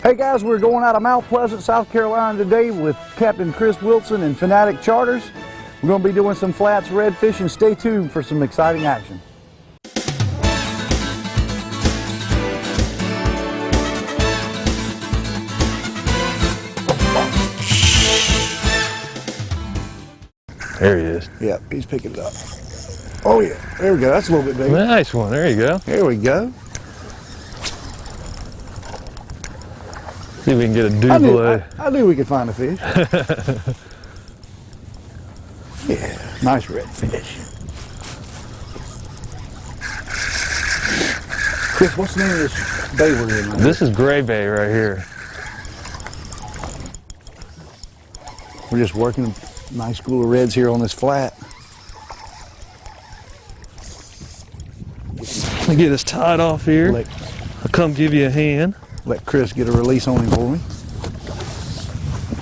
Hey guys, we're going out of Mount Pleasant, South Carolina today with Captain Chris Wilson and Fanatic Charters. We're going to be doing some flats red fishing. Stay tuned for some exciting action. There he is. Yeah, he's picking it up. Oh yeah, there we go. That's a little bit bigger. Nice one. There you go. There we go. See if we can get a double. I knew we could find a fish. Yeah, nice red fish. Chris, what's the name of this bay we're in? This is Gray Bay right here. We're just working a nice school of reds here on this flat. Let me get this tied off here. I'll come give you a hand. Let Chris get a release on him for me.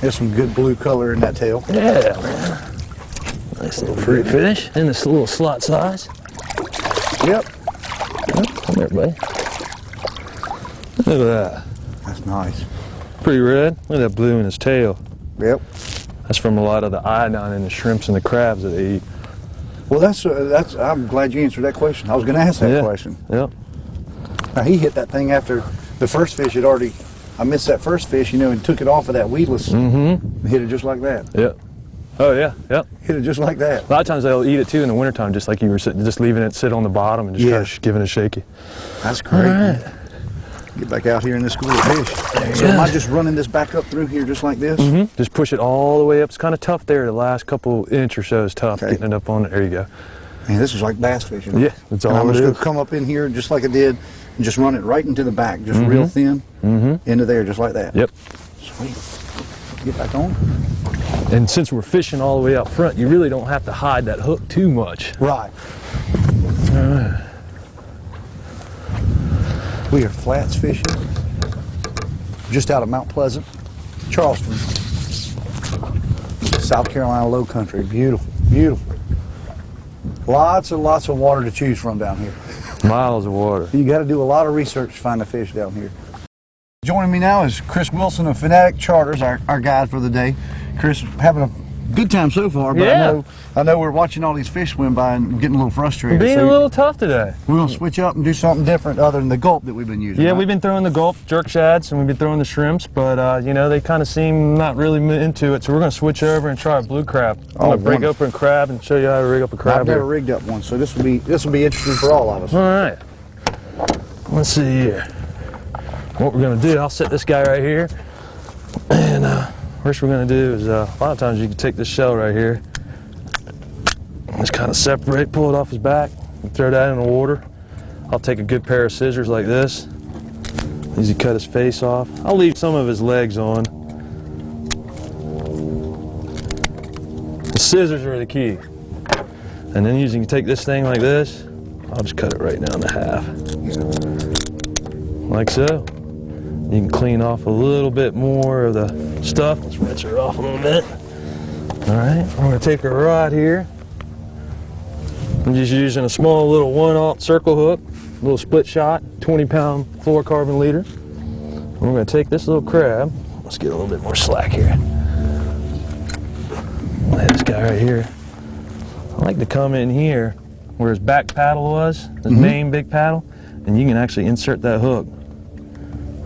There's some good blue color in that tail. Yeah, man. Nice little fruit fish in this little slot size. Yep. Oh, come here, buddy. Look at that. That's nice. Pretty red. Look at that blue in his tail. Yep. That's from a lot of the iodine in the shrimps and the crabs that they eat. Well, that's. I'm glad you answered that question. I was going to ask that question. Yep. Now he hit that thing after the first fish had already. I missed that first fish, you know, and took it off of that weedless. Mm-hmm. Hit it just like that. Yep. Oh yeah. Yep. Hit it just like that. A lot of times they'll eat it too in the wintertime, just like you were just leaving it sit on the bottom and just kind of giving it a shaky. That's great. All right. Get back out here in this school of fish. So am I just running this back up through here just like this? Mm-hmm. Just push it all the way up. It's kind of tough there. The last couple inch or so is tough getting it up on it. There you go. Man, this is like bass fishing. Yeah, that's all. I'm just going to come up in here just like I did and just run it right into the back, just real thin, into there, just like that. Yep. Sweet. Get back on. And since we're fishing all the way out front, you really don't have to hide that hook too much. Right. All right. We are flats fishing just out of Mount Pleasant, Charleston, South Carolina low country. Beautiful, beautiful. Lots and lots of water to choose from down here. Miles of water. You got to do a lot of research to find a fish down here. Joining me now is Chris Wilson of Fanatic Charters, our guide for the day. Chris, having a good time so far, but I know we're watching all these fish swim by and getting a little frustrated. Being a little tough today. We're going to switch up and do something different other than the gulp that we've been using. Yeah, right? we've been throwing the gulp jerk shads and we've been throwing the shrimps, but you know, they kind of seem not really into it, so we're going to switch over and try a blue crab. I'm going to break open a crab and show you how to rig up a crab. I've never rigged up one, so this will be interesting for all of us. All right. Let's see here. What we're going to do, I'll set this guy right here, and first we're going to do is a lot of times you can take this shell right here, just kind of separate, pull it off his back, and throw that in the water. I'll take a good pair of scissors like this. Easy cut his face off. I'll leave some of his legs on. The scissors are the key. And then you can take this thing like this. I'll just cut it right down to half. Like so. You can clean off a little bit more of the stuff. Let's rinse her off a little bit. All right, I'm going to take her rod here. I'm just using a small little 1/0 circle hook, little split shot, 20-pound fluorocarbon leader. We're going to take this little crab. Let's get a little bit more slack here. This guy right here. I like to come in here where his back paddle was, his main big paddle, and you can actually insert that hook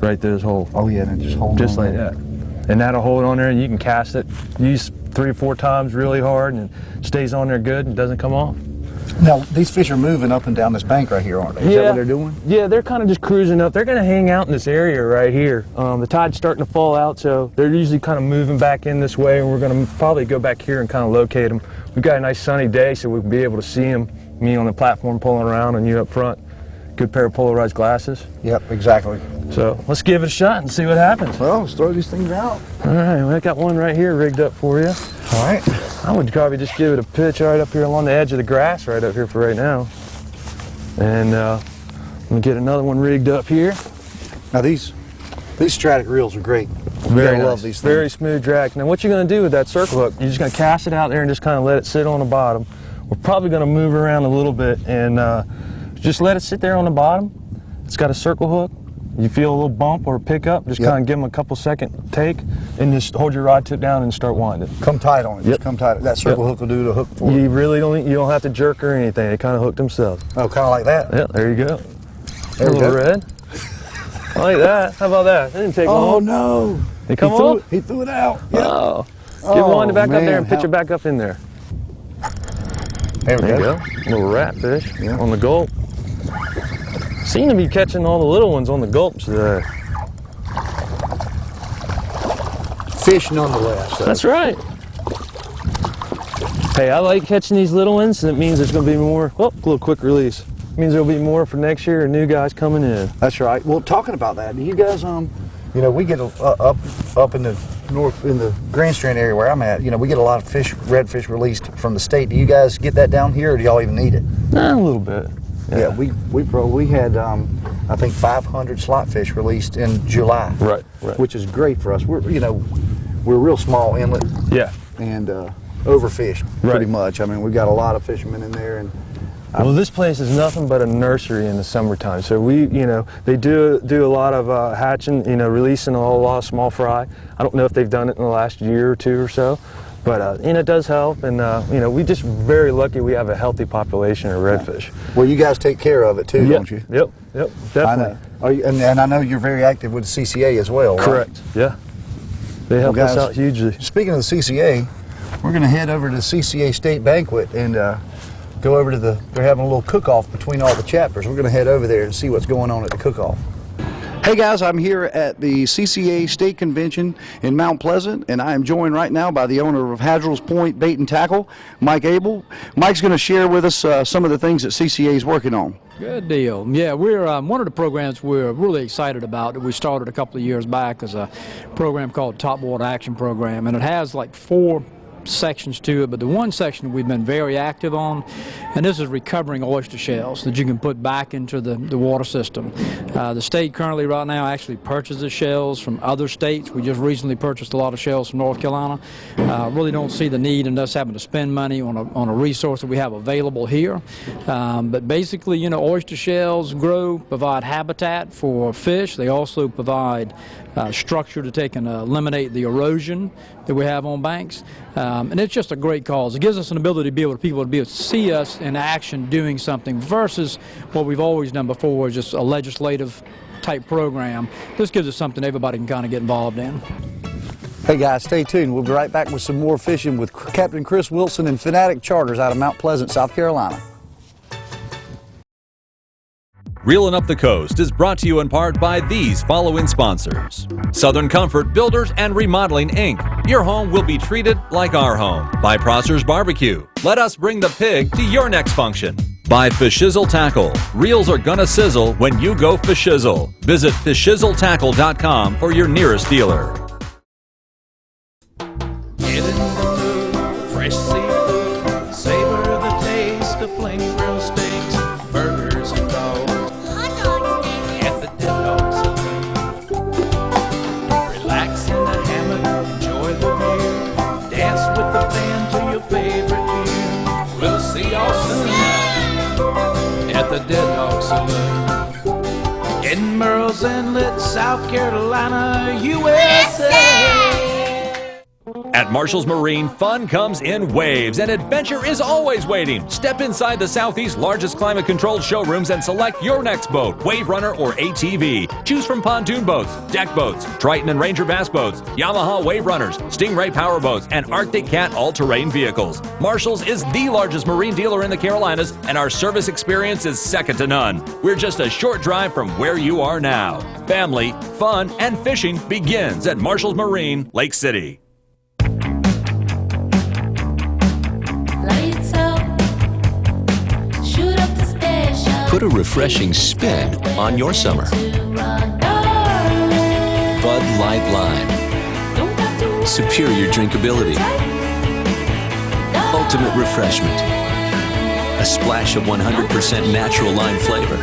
right through this hole. Oh yeah, and just hold just like that. And that'll hold on there and you can cast it. Use 3 or 4 times really hard and it stays on there good and doesn't come off. Now, these fish are moving up and down this bank right here, aren't they? Is that what they're doing? Yeah, they're kind of just cruising up. They're going to hang out in this area right here. The tide's starting to fall out, so they're usually kind of moving back in this way, and we're going to probably go back here and kind of locate them. We've got a nice sunny day, so we'll be able to see them, me on the platform pulling around and you up front. Good pair of polarized glasses. Yep, exactly. So let's give it a shot and see what happens. Well, let's throw these things out. All right, well, I got one right here rigged up for you. All right. I would probably just give it a pitch right up here along the edge of the grass right up here for right now. And let me get another one rigged up here. Now these Stratic reels are great. Very nice. Love these things. Very smooth drag. Now what you're going to do with that circle hook, you're just going to cast it out there and just kind of let it sit on the bottom. We're probably going to move around a little bit and just let it sit there on the bottom. It's got a circle hook. you feel a little bump or pickup, just kind of give them a couple second take, and just hold your rod tip down and start winding. Come tight on it. Just come tight. That circle hook will do the hook for you. You really don't have to jerk or anything. They kind of hook themselves. Oh, kind of like that. Yeah, there you go. There we go. Red. I like that. How about that? It didn't take long. Oh no! He come off? He threw it out. Yep. Oh. Get one back up there and pitch it back up in there. There we go. Little rat fish on the gulp. Seem to be catching all the little ones on the gulps today. Fish nonetheless. So. That's right. Hey, I like catching these little ones, and it means there's going to be more. Oh, a little quick release. It means there'll be more for next year and new guys coming in. That's right. Well, talking about that, do you guys, you know, we get up in the north, in the Grand Strand area where I'm at, you know, we get a lot of fish, redfish released from the state. Do you guys get that down here, or do y'all even need it? A little bit. Yeah, we had I think 500 slot fish released in July. Right. Which is great for us. We're we're a real small inlet. Yeah. And overfished pretty much. I mean, we've got a lot of fishermen in there, and well, this place is nothing but a nursery in the summertime. So they do a lot of hatching, releasing a lot of small fry. I don't know if they've done it in the last year or two or so, but it does help. And we just very lucky we have a healthy population of redfish. Well, you guys take care of it too, don't you? Yep, definitely. I know. And I know you're very active with the CCA as well. Correct. Right? Yeah. They help us out hugely. Speaking of the CCA, we're going to head over to the CCA State Banquet and go over to they're having a little cook-off between all the chapters. We're going to head over there and see what's going on at the cook-off. Hey guys, I'm here at the CCA State Convention in Mount Pleasant, and I am joined right now by the owner of Hadrell's Point Bait and Tackle, Mike Abel. Mike's going to share with us some of the things that CCA is working on. Good deal. Yeah, we're one of the programs we're really excited about that we started a couple of years back is a program called Top Water Action Program, and it has like 4 sections to it, but the one section we've been very active on, and this is recovering oyster shells that you can put back into the water system. The state currently right now actually purchases shells from other states. We just recently purchased a lot of shells from North Carolina. Really don't see the need in us having to spend money on a resource that we have available here. But basically, oyster shells provide habitat for fish. They also provide structure to take and eliminate the erosion that we have on banks. And it's just a great cause. It gives us an ability to be able to see us in action doing something versus what we've always done before, just a legislative type program. This gives us something everybody can kind of get involved in. Hey guys, stay tuned. We'll be right back with some more fishing with Captain Chris Wilson and Fanatic Charters out of Mount Pleasant, South Carolina. Reelin' Up the Coast is brought to you in part by these following sponsors. Southern Comfort Builders and Remodeling, Inc. Your home will be treated like our home. By Prosser's Barbecue. Let us bring the pig to your next function. By Fishizzle Tackle. Reels are gonna sizzle when you go fishizzle. Visit fishizzletackle.com for your nearest dealer. Get in the mood, fresh seafood, savor the taste of flame grilled steaks, burgers and dogs. At the Dead Dog Saloon. Relax in the hammock, enjoy the view, dance with the band to your favorite tune. We'll see y'all soon at the Dead Dog Saloon in Murrells, Inlet, South Carolina, USA. At Marshall's Marine, fun comes in waves and adventure is always waiting. Step inside the Southeast's largest climate-controlled showrooms and select your next boat, Wave Runner or ATV. Choose from pontoon boats, deck boats, Triton and Ranger bass boats, Yamaha Wave Runners, Stingray power boats, and Arctic Cat all-terrain vehicles. Marshall's is the largest marine dealer in the Carolinas, and our service experience is second to none. We're just a short drive from where you are now. Family, fun, and fishing begins at Marshall's Marine, Lake City. Put a refreshing spin on your summer. Bud Light Lime. Superior drinkability. Ultimate refreshment. A splash of 100% natural lime flavor.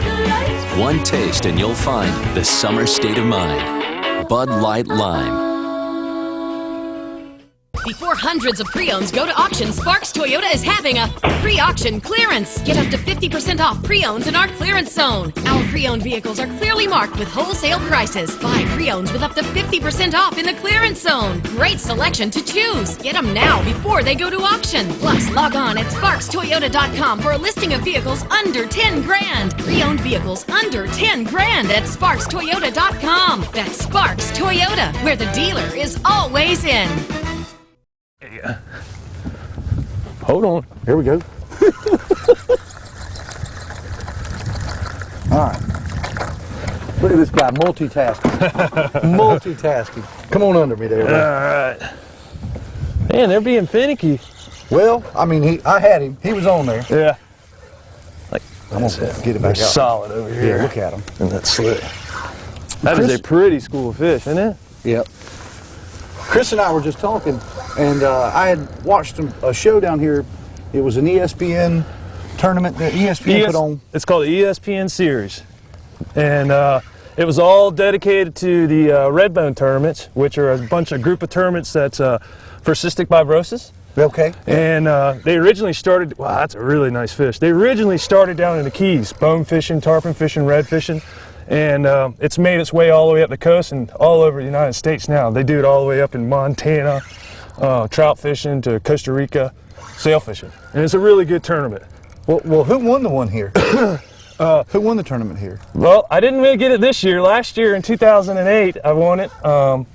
One taste and you'll find the summer state of mind. Bud Light Lime. Before hundreds of pre-owns go to auction, Sparks Toyota is having a pre-auction clearance. Get up to 50% off pre-owns in our clearance zone. Our pre-owned vehicles are clearly marked with wholesale prices. Buy pre-owns with up to 50% off in the clearance zone. Great selection to choose. Get them now before they go to auction. Plus, log on at SparksToyota.com for a listing of vehicles under 10 grand. Pre-owned vehicles under 10 grand at SparksToyota.com. That's Sparks Toyota, where the dealer is always in. Yeah. Hold on. Here we go. All right. Look at this guy, multitasking. Multitasking. Come on under me there. All right. Man, they're being finicky. Well, I mean, I had him. He was on there. Yeah. Like, I'm going to get it back out. Solid over here. Yeah, look at him. And that slit. That is a pretty school of fish, isn't it? Yep. Chris and I were just talking, and I had watched a show down here. It was an ESPN tournament that ESPN put on. It's called the ESPN Series. And it was all dedicated to the redbone tournaments, which are a bunch of group of tournaments that's for cystic fibrosis. Okay. And they originally started, wow, that's a really nice fish. They originally started down in the Keys, bone fishing, tarpon fishing, red fishing. And it's made its way all the way up the coast and all over the United States now. They do it all the way up in Montana, trout fishing to Costa Rica, sail fishing. And it's a really good tournament. Well, who won the one here? Who won the tournament here? Well, I didn't really get it this year. Last year in 2008, I won it, and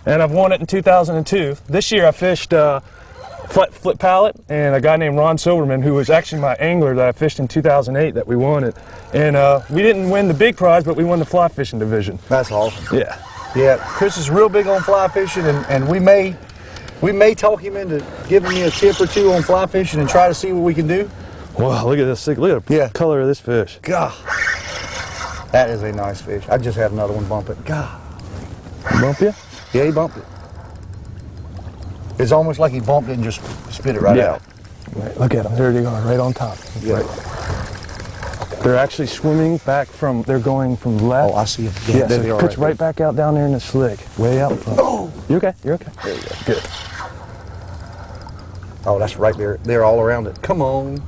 I've won it in 2002. This year I fished flip pallet, and a guy named Ron Silverman, who was actually my angler that I fished in 2008 that we won it. And we didn't win the big prize, but we won the fly fishing division. That's awesome. Yeah. Yeah, Chris is real big on fly fishing, and we may talk him into giving me a tip or two on fly fishing and try to see what we can do. Wow, look at this. Look at the color of this fish. God, that is a nice fish. I just had another one bump it. God. Bump you? Yeah, he bumped it. It's almost like he bumped it and just spit it right out. Right, look at them. There they are, right on top. Yeah. Right. They're actually swimming back from, they're going from left. Oh, I see them. Yeah, so it puts right back out down there in the slick, way out front. Oh! You okay? You're okay. There you go. Good. Oh, that's right there. They're all around it. Come on.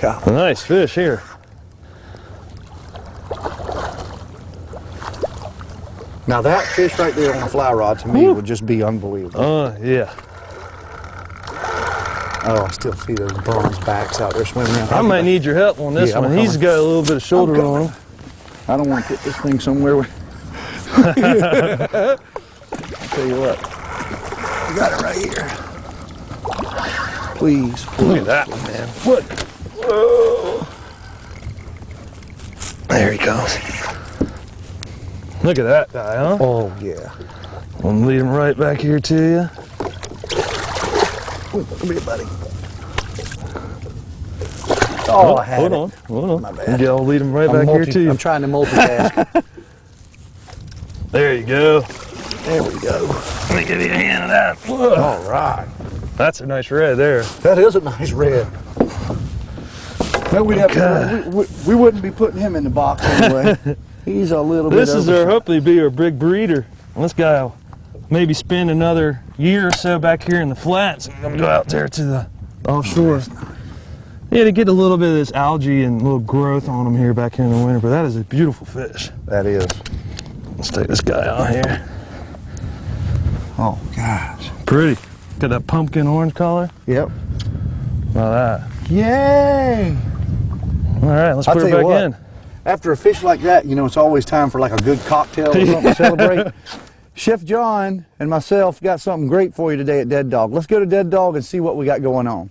Yeah. A nice fish here. Now that fish right there on the fly rod to me would just be unbelievable. Yeah. Oh, I still see those bronze backs out there swimming around. I might need your help on this one. He's got a little bit of shoulder on him. I don't want to put this thing somewhere where... I'll tell you what. I got it right here. Please. Look at that one, man. What? Whoa. There he goes. Look at that guy, huh? Oh, yeah. I'm lead him right back here to you. Ooh, come here, buddy. Oh, I had Hold on. My bad. Yeah, I'll lead him right back here to you. I'm trying to multitask. There you go. There we go. Let me give you a hand of that. Whoa. All right. That's a nice red there. That is a nice red. No, we wouldn't be putting him in the box anyway. He's a little bit. This is hopefully be our big breeder. This guy will maybe spend another year or so back here in the flats and I'm gonna go out there to the offshore. Yeah, to get a little bit of this algae and little growth on them here back here in the winter. But that is a beautiful fish. That is. Let's take this guy out here. Oh gosh. Pretty. Got that pumpkin orange color. Yep. Now that. Yay! All right, let's put her back in. After a fish like that, you know, it's always time for like a good cocktail or something to celebrate. Chef John and myself got something great for you today at Dead Dog. Let's go to Dead Dog and see what we got going on.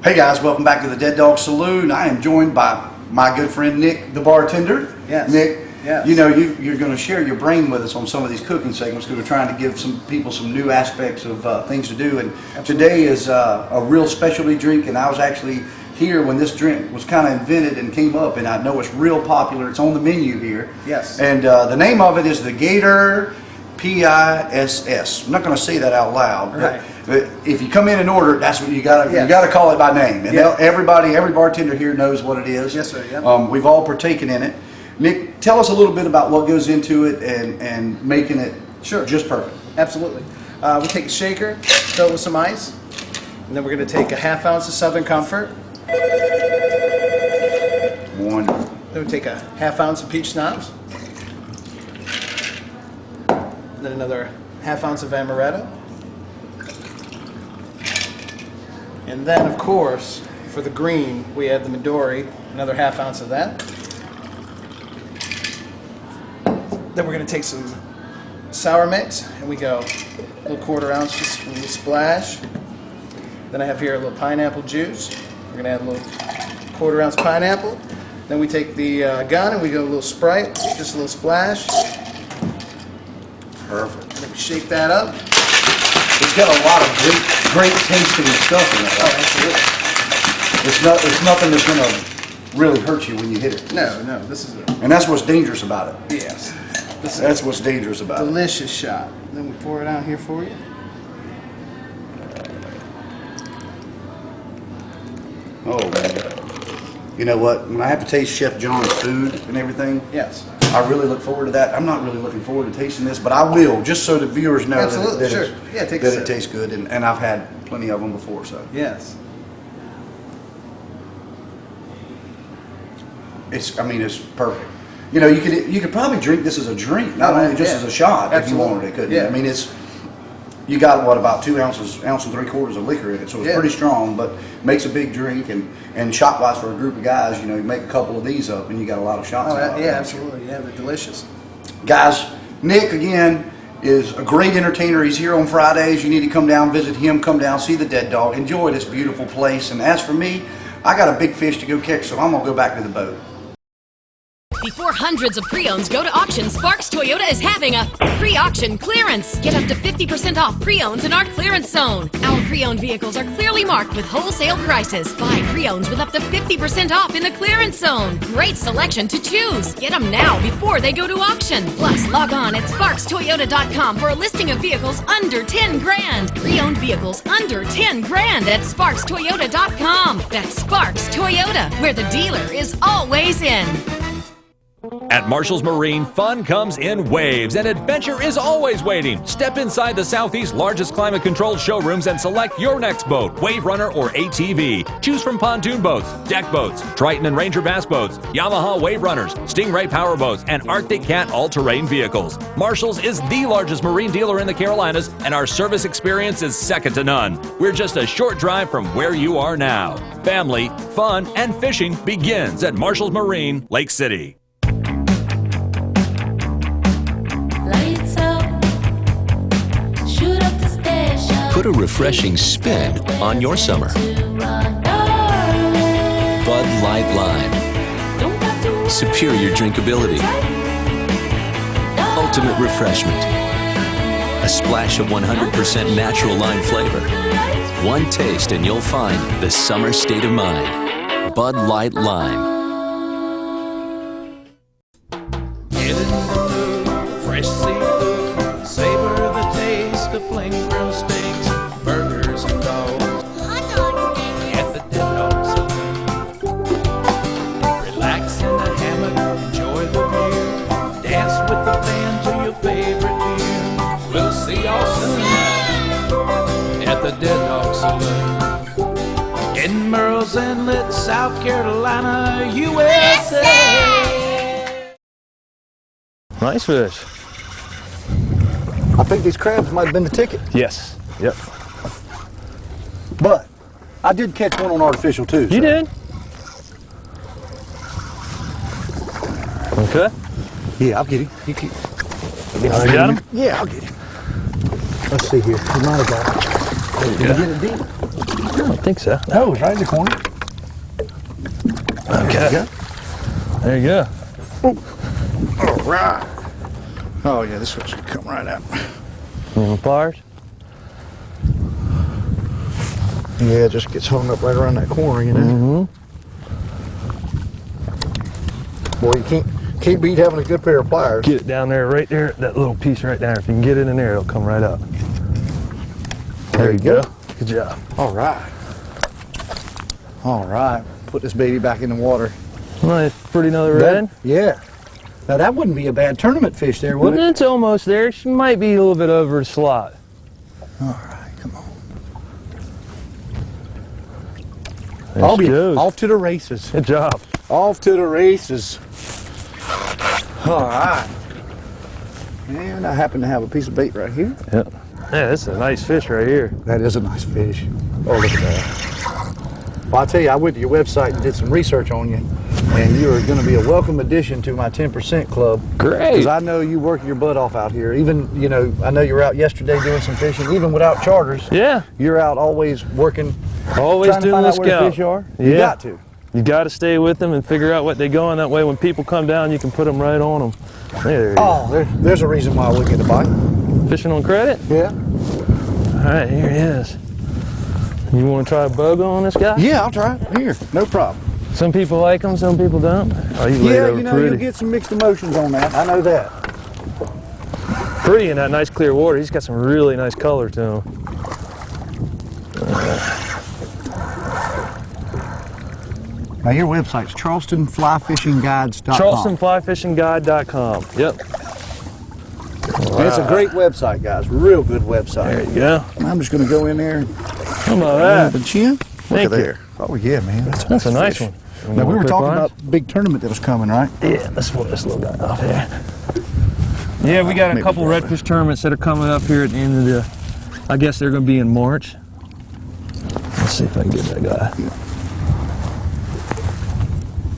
Hey guys, welcome back to the Dead Dog Saloon. I am joined by my good friend Nick, the bartender. Yes. Nick, yes. You know, you're going to share your brain with us on some of these cooking segments because we're trying to give some people some new aspects of things to do. And today is a real specialty drink, and I was actually here when this drink was kind of invented and came up, and I know it's real popular. It's on the menu here. Yes. And the name of it is the Gator PISS. I'm not going to say that out loud. Right. But if you come in and order it, that's what you got to Yes. you got to call it by name. And Yeah. every bartender here knows what it is. Yes, sir. Yeah. We've all partaken in it. Nick, tell us a little bit about what goes into it and making it just perfect. Absolutely. We take a shaker, fill it with some ice, and then we're going to take a ½ ounce of Southern Comfort. Wonderful. Then we take a ½ ounce of peach schnapps. Then another ½ ounce of amaretto. And then, of course, for the green, we add the Midori, another ½ ounce of that. Then we're going to take some sour mix, and we go a little ¼ ounce, just a little splash. Then I have here a little pineapple juice. We're going to add a little ¼ ounce pineapple. Then we take the gun and we go a little Sprite, just a little splash. Perfect. And then we shake that up. It's got a lot of great tasting stuff in it. Oh, absolutely. It's nothing that's going to really hurt you when you hit it. No, this is a... And that's what's dangerous about it. Yes. That's what's dangerous about it. Delicious shot. Then we pour it out here for you. Oh, man. You know what? When I have to taste Chef John's food and everything, Yes. I really look forward to that. I'm not really looking forward to tasting this, but I will, just so the viewers know Absolutely, that, sure. Yeah, take a it sip. tastes good. And I've had plenty of them before, so. Yes. It's perfect. You know, you could probably drink this as a drink, not only just as a shot if you wanted it, couldn't you? I mean, you got about ounce and 3/4 of liquor in it, so it's pretty strong, but makes a big drink. And shot wise for a group of guys, you know, you make a couple of these up and you got a lot of shots. Yeah, absolutely. Yeah, they're delicious. Guys, Nick again is a great entertainer. He's here on Fridays. You need to come down, visit him, come down, see the Dead Dog, enjoy this beautiful place. And as for me, I got a big fish to go catch, so I'm gonna go back to the boat. Before hundreds of pre-owns go to auction, Sparks Toyota is having a pre-auction clearance. Get up to 50% off pre-owns in our clearance zone. Our pre-owned vehicles are clearly marked with wholesale prices. Buy pre-owns with up to 50% off in the clearance zone. Great selection to choose. Get them now before they go to auction. Plus, log on at SparksToyota.com for a listing of vehicles under 10 grand. Pre-owned vehicles under 10 grand at SparksToyota.com. That's Sparks Toyota, where the dealer is always in. At Marshall's Marine, fun comes in waves and adventure is always waiting. Step inside the Southeast's largest climate-controlled showrooms and select your next boat, wave runner or ATV. Choose from pontoon boats, deck boats, Triton and Ranger bass boats, Yamaha wave runners, Stingray power boats, and Arctic Cat all-terrain vehicles. Marshall's is the largest marine dealer in the Carolinas, and our service experience is second to none. We're just a short drive from where you are now. Family, fun, and fishing begins at Marshall's Marine, Lake City. Put a refreshing spin on your summer. Bud Light Lime. Superior drinkability. Ultimate refreshment. A splash of 100% natural lime flavor. One taste and you'll find the summer state of mind. Bud Light Lime. Get in the mood, fresh seafood, savor the taste of flame grilled steaks, burgers and dogs, hot dog steak at the Dead Dog Saloon. Relax in the hammock, enjoy the view, dance with the band to your favorite tune. We'll see y'all soon at the Dead Dog Saloon in Murrells, Inlet, South Carolina, USA. Nice fish. I think these crabs might have been the ticket, Yes. Yep. but I did catch one on artificial too. You did? Okay. Yeah, I'll get him. You keep. You got him? Yeah, I'll get him. Let's see here. He might have got it. Did you get it deep? I don't think so. No, it's right in the corner. Okay. There you go. All right. Oh yeah, this one should come right out. Pliers? Yeah, it just gets hung up right around that corner, you know. Boy, you can't beat having a good pair of pliers. Get it down there, right there, that little piece right there. If you can get it in there, it'll come right up. There you go. Good job. All right. All right. Put this baby back in the water. Nice, pretty another red. Yeah. Now that wouldn't be a bad tournament fish there, would it? It's almost there. She might be a little bit over the slot. All right, come on. There she goes. Off to the races. Good job. Off to the races. All right. And I happen to have a piece of bait right here. Yep. Yeah, that's a nice fish right here. That is a nice fish. Oh, look at that. Well, I tell you, I went to your website and did some research on you, and you are going to be a welcome addition to my 10% club. Great. Because I know you work your butt off out here. Even, you know, I know you were out yesterday doing some fishing, even without charters. Yeah. You're out always working, Always trying to doing find the out where the scout. fish are. Yeah. You got to. You got to stay with them and figure out what they're going. That way when people come down, you can put them right on them. There you go. Oh, there's a reason why I wouldn't get a bite. Fishing on credit? Yeah. All right, here he is. You want to try a bug on this guy? Yeah, I'll try it. Here, no problem. Some people like them, some people don't. Oh, you laid Yeah, over you know, pretty. you'll get some mixed emotions on that. I know that. Pretty in that nice clear water. He's got some really nice color to him. Now your website's charlestonflyfishingguides.com. charlestonflyfishingguide.com. Yep. And it's a great website, guys. Real good website. There you go. I'm just going to go in there. How about The that? chin. Look Thank at you. there. Oh yeah, man. That's a nice fish. one. Now we were Quick talking lines? about big tournament that was coming, right? Yeah, let's pull this little guy off here. Yeah, we got a Maybe couple right redfish tournaments that are coming up here at the end of the, I guess they're going to be in March. Let's see if I can get that guy.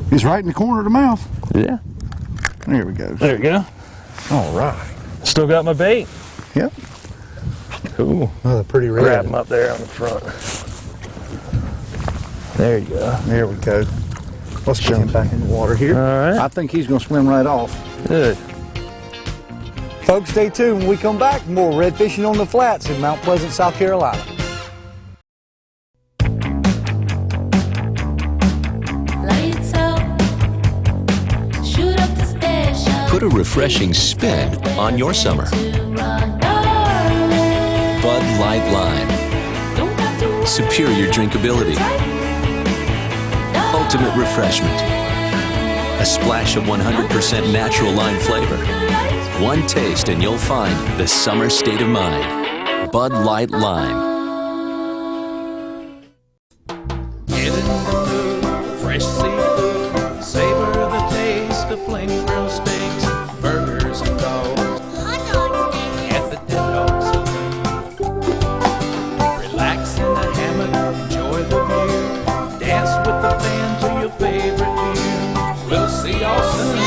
He's right in the corner of the mouth. Yeah. There we go. There you go. All right. Still got my bait. Yep. Cool. Another pretty red. Grab him up there on the front. There you go. There we go. Let's get him back in the water here. All right. I think he's going to swim right off. Good. Folks, stay tuned. When we come back, more red fishing on the flats in Mount Pleasant, South Carolina. Put a refreshing spin on your summer. Bud Light Lime. Superior drinkability. Ultimate refreshment. A splash of 100% natural lime flavor. One taste and you'll find the summer state of mind. Bud Light Lime. Get in the mood for fresh seafood. Savor the taste of flame grilled steaks, burgers and dogs. At the Dead Dog Saloon. Relax in the hammock, enjoy the view. Dance with the band to your favorite tune. We'll see y'all soon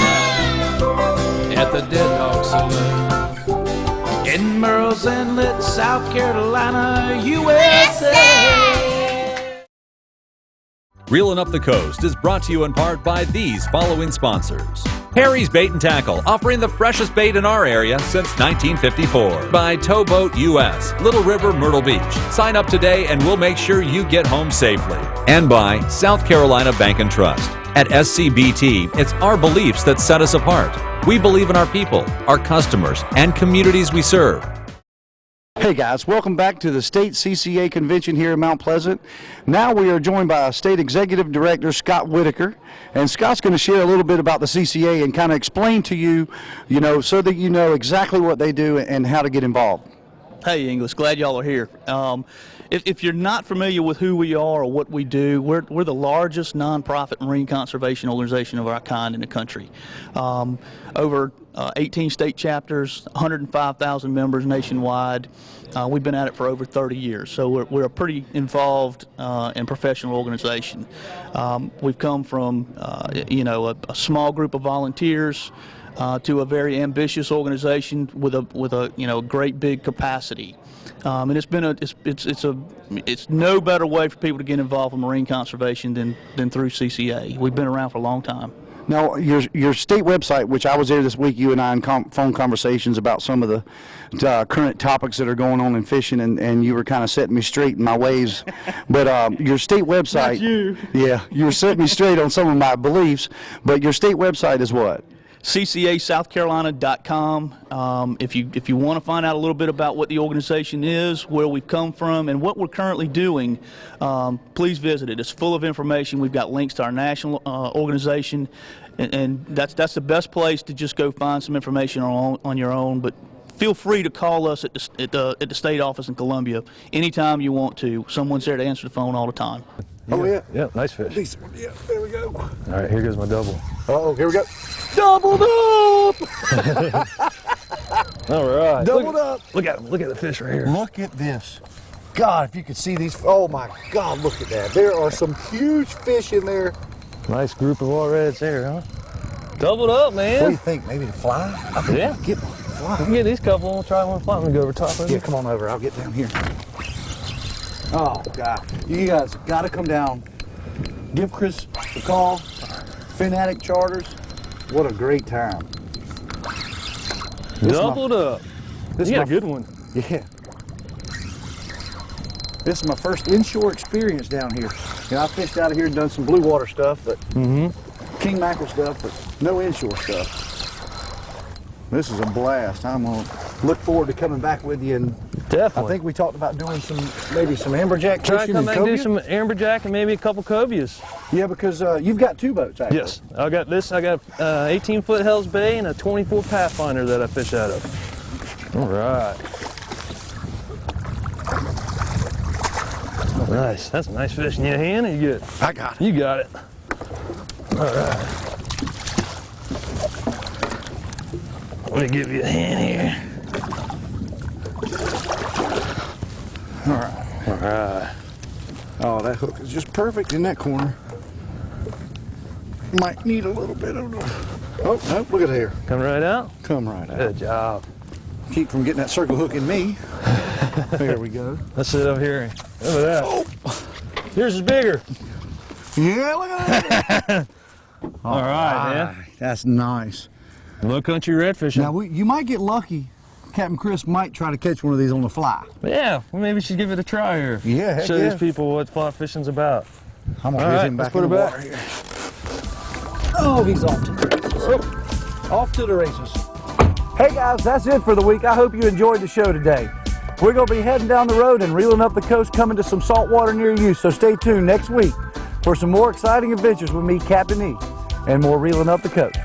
at the Dead Dog Saloon. In Murrells, Inlet, South Carolina, USA. Reelin' Up the Coast is brought to you in part by these following sponsors. Harry's Bait and Tackle, offering the freshest bait in our area since 1954. By Towboat US, Little River, Myrtle Beach. Sign up today and we'll make sure you get home safely. And by South Carolina Bank and Trust. At SCBT, it's our beliefs that set us apart. We believe in our people, our customers, and communities we serve. Hey guys, welcome back to the State CCA Convention here in Mount Pleasant. Now we are joined by State Executive Director Scott Whitaker, and Scott's going to share a little bit about the CCA and kind of explain to you, so that you know exactly what they do and how to get involved. Hey English, glad y'all are here. If you're not familiar with who we are or what we do, we're the largest nonprofit marine conservation organization of our kind in the country. Over 18 state chapters, 105,000 members nationwide. We've been at it for over 30 years, so we're a pretty involved and professional organization. We've come from a small group of volunteers to a very ambitious organization with a great big capacity. And it's no better way for people to get involved in marine conservation than through CCA. We've been around for a long time. Now, your state website, which I was there this week, you and I in phone conversations about some of the current topics that are going on in fishing, and you were kind of setting me straight in my ways. But your state website, Not you. Yeah, you were setting me straight on some of my beliefs. But your state website is what? ccasouthcarolina.com. If you want to find out a little bit about what the organization is, where we've come from, and what we're currently doing, please visit it. It's full of information. We've got links to our national organization, and that's the best place to just go find some information on your own. But feel free to call us at the state office in Columbia anytime you want to. Someone's there to answer the phone all the time. Oh, yeah. Yeah, nice fish. Decent one. Yeah, there we go. All right, here goes my double. Uh-oh, here we go. Doubled up! All right. Doubled up. Look at him. Look at the fish right here. Look at this. God, if you could see these. Oh, my God, look at that. There are some huge fish in there. Nice group of wallreds there, huh? Doubled up, man. What do you think? Maybe to fly? I think Yeah. we can get one to fly. We can get these couple. We'll try one fly. Let me go over top of Yeah, it. come on over. I'll get down here. Oh, God. You guys got to come down. Give Chris a call. Fanatic Charters. What a great time. Doubled up. This You is got a good one. Yeah. This is my first inshore experience down here. You know, I fished out of here and done some blue water stuff, but king mackerel stuff, but no inshore stuff. This is a blast. I'm gonna look forward to coming back with you. And Definitely. I think we talked about doing maybe some amberjack Try to fishing come and back and do cobia. some amberjack and maybe a couple cobias. Yeah, because you've got two boats actually. Yes, I got this. I got 18-foot Hell's Bay and a 24 Pathfinder that I fish out of. All right. Nice. That's a nice fish. In your hand, or you good? I got it. You got it. All right. Let me give you a hand here. All right. All right. Oh, that hook is just perfect in that corner. Might need a little bit of. Oh, no, look at here. Coming right out? Come right out. Good job. Keep from getting that circle hook in me. There we go. Let's sit up here. Look at that. Oh. Yours is bigger. Yeah, look at that. All right, man. That's nice. Low country redfish. Now, you might get lucky. Captain Chris might try to catch one of these on the fly. Yeah, well, maybe we should give it a try here. Yeah, heck Show yeah. these people what fly fishing's about. I'm gonna All get right, him let's back put in her the back. water here. Oh, he's off to the races. Off to the races. Hey guys, that's it for the week. I hope you enjoyed the show today. We're gonna be heading down the road and reeling up the coast, coming to some salt water near you. So stay tuned next week for some more exciting adventures with me, Captain E, and more reeling up the coast.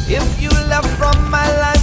If you left from my life